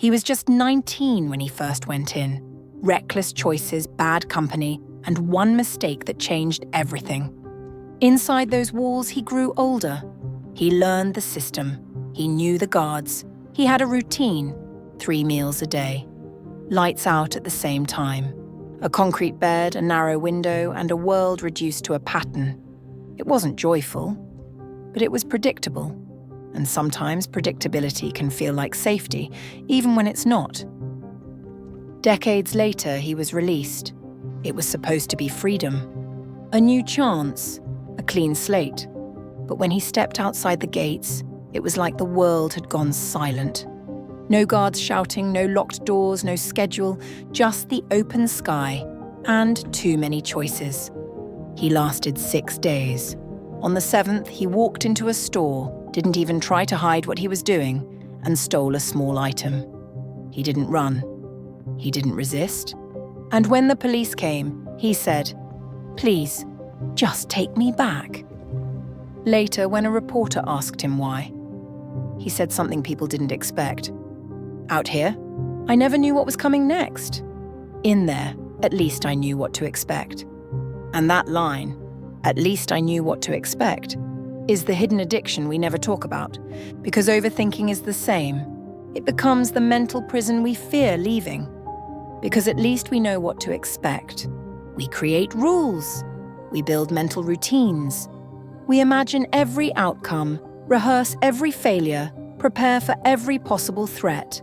He was just 19 when he first went in. Reckless choices, bad company, and one mistake that changed everything. Inside those walls, he grew older. He learned the system. He knew the guards. He had a routine, 3 meals a day. Lights out at the same time. A concrete bed, a narrow window, and a world reduced to a pattern. It wasn't joyful, but it was predictable. And sometimes predictability can feel like safety, even when it's not. Decades later, he was released. It was supposed to be freedom. A new chance, a clean slate. But when he stepped outside the gates, it was like the world had gone silent. No guards shouting, no locked doors, no schedule, just the open sky and too many choices. He lasted 6 days. On the 7th, he walked into a store, didn't even try to hide what he was doing, and stole a small item. He didn't run. He didn't resist. And when the police came, he said, "Please, just take me back." Later, when a reporter asked him why, he said something people didn't expect. "Out here, I never knew what was coming next. In there, at least I knew what to expect." And that line, "at least I knew what to expect," is the hidden addiction we never talk about, because overthinking is the same. It becomes the mental prison we fear leaving. Because at least we know what to expect. We create rules. We build mental routines. We imagine every outcome, rehearse every failure, prepare for every possible threat.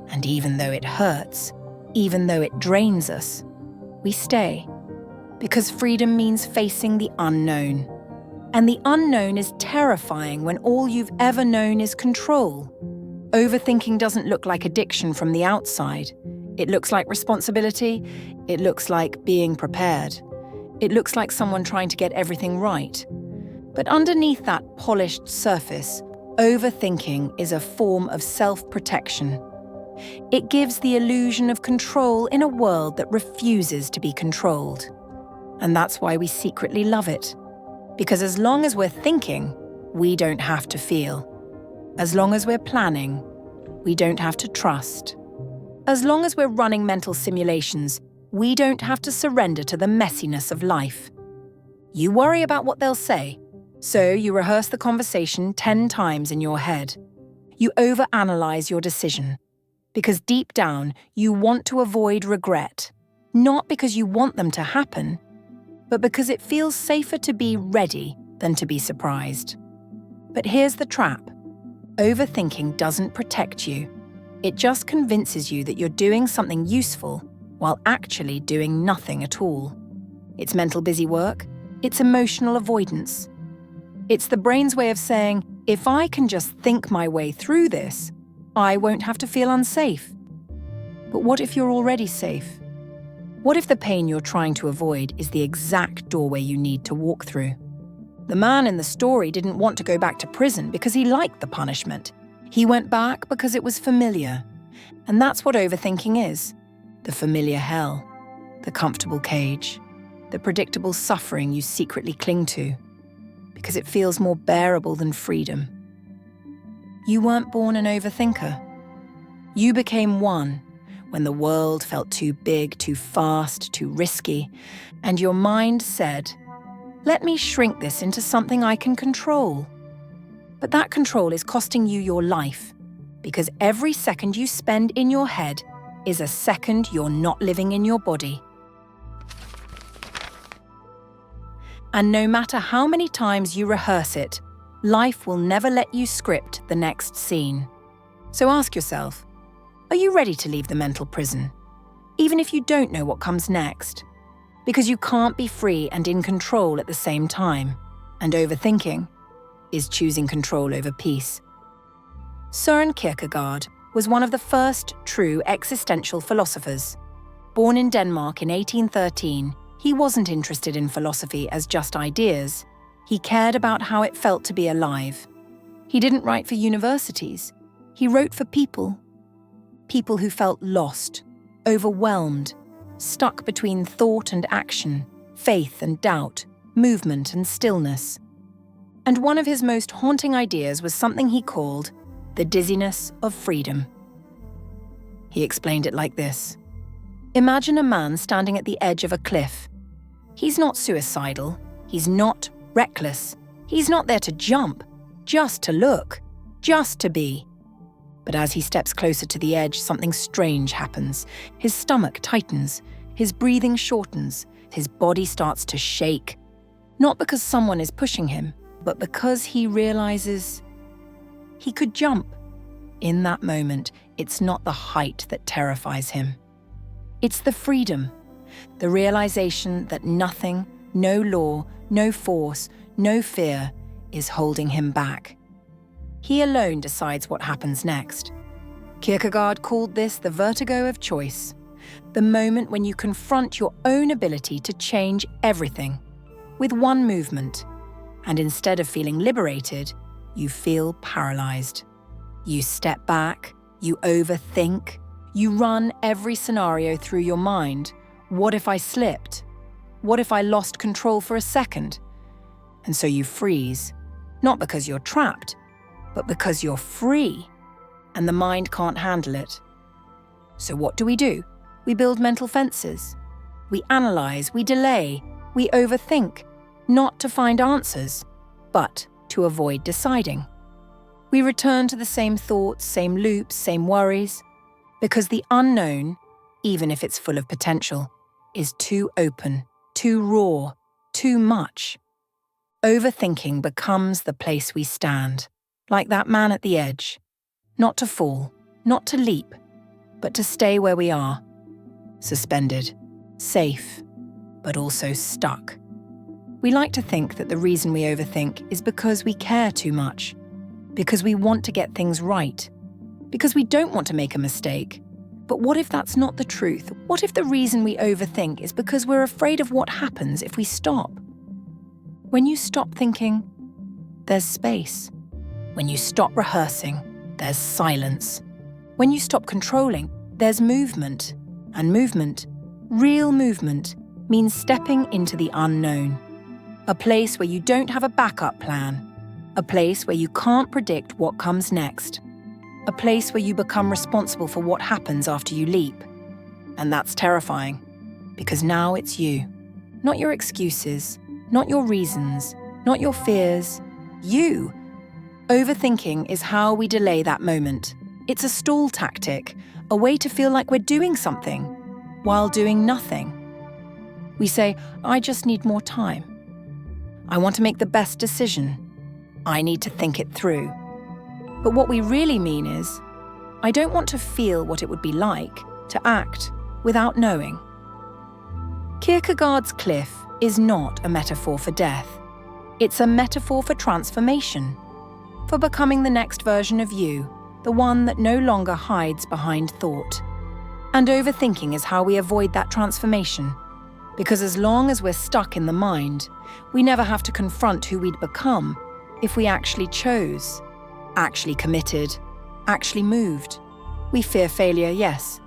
And even though it hurts, even though it drains us, we stay. Because freedom means facing the unknown. And the unknown is terrifying when all you've ever known is control. Overthinking doesn't look like addiction from the outside. It looks like responsibility. It looks like being prepared. It looks like someone trying to get everything right. But underneath that polished surface, overthinking is a form of self-protection. It gives the illusion of control in a world that refuses to be controlled. And that's why we secretly love it. Because as long as we're thinking, we don't have to feel. As long as we're planning, we don't have to trust. As long as we're running mental simulations, we don't have to surrender to the messiness of life. You worry about what they'll say, so you rehearse the conversation 10 times in your head. You overanalyze your decision, because deep down you want to avoid regret, not because you want them to happen, but because it feels safer to be ready than to be surprised. But here's the trap. Overthinking doesn't protect you. It just convinces you that you're doing something useful while actually doing nothing at all. It's mental busy work. It's emotional avoidance. It's the brain's way of saying, if I can just think my way through this, I won't have to feel unsafe. But what if you're already safe? What if the pain you're trying to avoid is the exact doorway you need to walk through? The man in the story didn't want to go back to prison because he liked the punishment. He went back because it was familiar. And that's what overthinking is. The familiar hell, the comfortable cage, the predictable suffering you secretly cling to, because it feels more bearable than freedom. You weren't born an overthinker. You became one when the world felt too big, too fast, too risky, and your mind said, "Let me shrink this into something I can control." But that control is costing you your life, because every second you spend in your head is a second you're not living in your body. And no matter how many times you rehearse it, life will never let you script the next scene. So ask yourself, are you ready to leave the mental prison? Even if you don't know what comes next. Because you can't be free and in control at the same time. And overthinking is choosing control over peace. Søren Kierkegaard was one of the first true existential philosophers. Born in Denmark in 1813, he wasn't interested in philosophy as just ideas. He cared about how it felt to be alive. He didn't write for universities. He wrote for people. People who felt lost, overwhelmed, stuck between thought and action, faith and doubt, movement and stillness. And one of his most haunting ideas was something he called the dizziness of freedom. He explained it like this. Imagine a man standing at the edge of a cliff. He's not suicidal. He's not reckless. He's not there to jump, just to look, just to be. But as he steps closer to the edge, something strange happens. His stomach tightens, his breathing shortens, his body starts to shake. Not because someone is pushing him, but because he realizes he could jump. In that moment, it's not the height that terrifies him. It's the freedom, the realization that nothing, no law, no force, no fear is holding him back. He alone decides what happens next. Kierkegaard called this the vertigo of choice, the moment when you confront your own ability to change everything with one movement, and instead of feeling liberated, you feel paralyzed. You step back, you overthink, you run every scenario through your mind. What if I slipped? What if I lost control for a second? And so you freeze, not because you're trapped, but because you're free, and the mind can't handle it. So what do? We build mental fences. We analyze, we delay, we overthink, not to find answers, but to avoid deciding. We return to the same thoughts, same loops, same worries, because the unknown, even if it's full of potential, is too open, too raw, too much. Overthinking becomes the place we stand, like that man at the edge, not to fall, not to leap, but to stay where we are, suspended, safe, but also stuck. We like to think that the reason we overthink is because we care too much, because we want to get things right, because we don't want to make a mistake. But what if that's not the truth? What if the reason we overthink is because we're afraid of what happens if we stop? When you stop thinking, there's space. When you stop rehearsing, there's silence. When you stop controlling, there's movement. And movement, real movement, means stepping into the unknown. A place where you don't have a backup plan. A place where you can't predict what comes next. A place where you become responsible for what happens after you leap. And that's terrifying, because now it's you. Not your excuses, not your reasons, not your fears. You. Overthinking is how we delay that moment. It's a stall tactic, a way to feel like we're doing something, while doing nothing. We say, I just need more time. I want to make the best decision. I need to think it through. But what we really mean is, I don't want to feel what it would be like to act without knowing. Kierkegaard's cliff is not a metaphor for death. It's a metaphor for transformation, for becoming the next version of you, the one that no longer hides behind thought. And overthinking is how we avoid that transformation, because as long as we're stuck in the mind, we never have to confront who we'd become if we actually chose, actually committed, actually moved. We fear failure, yes.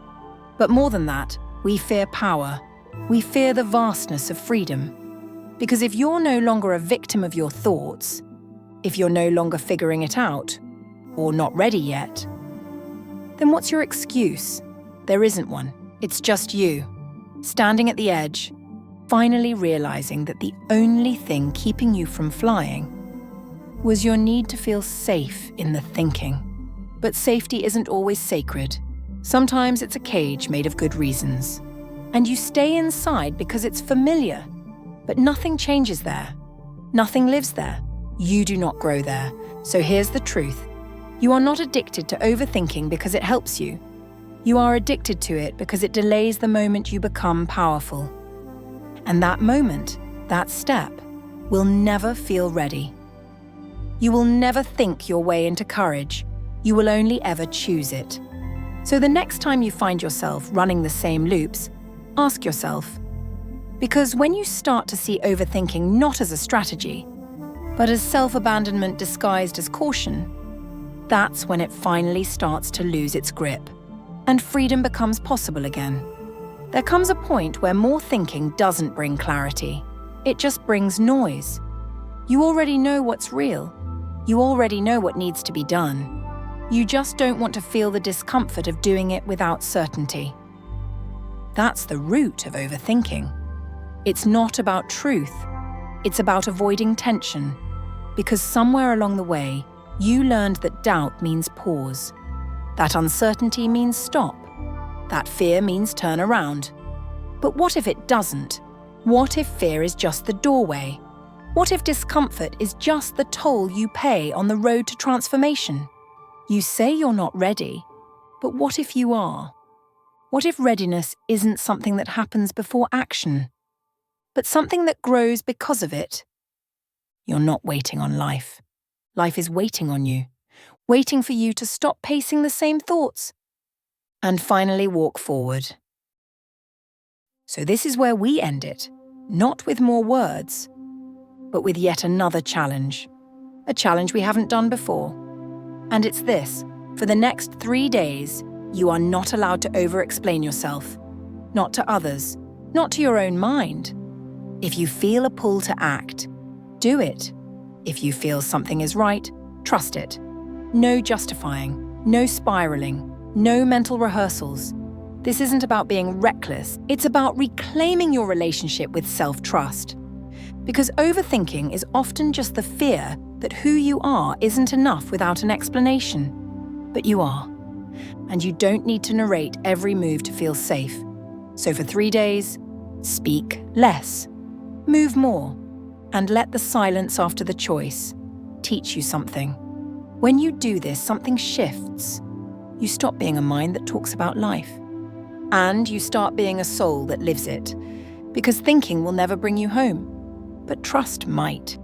But more than that, we fear power. We fear the vastness of freedom. Because if you're no longer a victim of your thoughts, if you're no longer figuring it out, or not ready yet, then what's your excuse? There isn't one. It's just you, standing at the edge, finally realizing that the only thing keeping you from flying was your need to feel safe in the thinking. But safety isn't always sacred. Sometimes it's a cage made of good reasons. And you stay inside because it's familiar. But nothing changes there. Nothing lives there. You do not grow there. So here's the truth. You are not addicted to overthinking because it helps you. You are addicted to it because it delays the moment you become powerful. And that moment, that step, will never feel ready. You will never think your way into courage. You will only ever choose it. So the next time you find yourself running the same loops, ask yourself. Because when you start to see overthinking not as a strategy, but as self-abandonment disguised as caution, that's when it finally starts to lose its grip, and freedom becomes possible again. There comes a point where more thinking doesn't bring clarity. It just brings noise. You already know what's real. You already know what needs to be done. You just don't want to feel the discomfort of doing it without certainty. That's the root of overthinking. It's not about truth. It's about avoiding tension. Because somewhere along the way, you learned that doubt means pause. That uncertainty means stop. That fear means turn around. But what if it doesn't? What if fear is just the doorway? What if discomfort is just the toll you pay on the road to transformation? You say you're not ready, but what if you are? What if readiness isn't something that happens before action, but something that grows because of it? You're not waiting on life. Life is waiting on you, waiting for you to stop pacing the same thoughts and finally walk forward. So this is where we end it, not with more words, but with yet another challenge, a challenge we haven't done before. And it's this: for the next 3 days, you are not allowed to over-explain yourself. Not to others, not to your own mind. If you feel a pull to act, do it. If you feel something is right, trust it. No justifying, no spiraling, no mental rehearsals. This isn't about being reckless, it's about reclaiming your relationship with self-trust. Because overthinking is often just the fear that who you are isn't enough without an explanation. But you are. And you don't need to narrate every move to feel safe. So for 3 days, speak less, move more, and let the silence after the choice teach you something. When you do this, something shifts. You stop being a mind that talks about life. And you start being a soul that lives it. Because thinking will never bring you home. But trust might.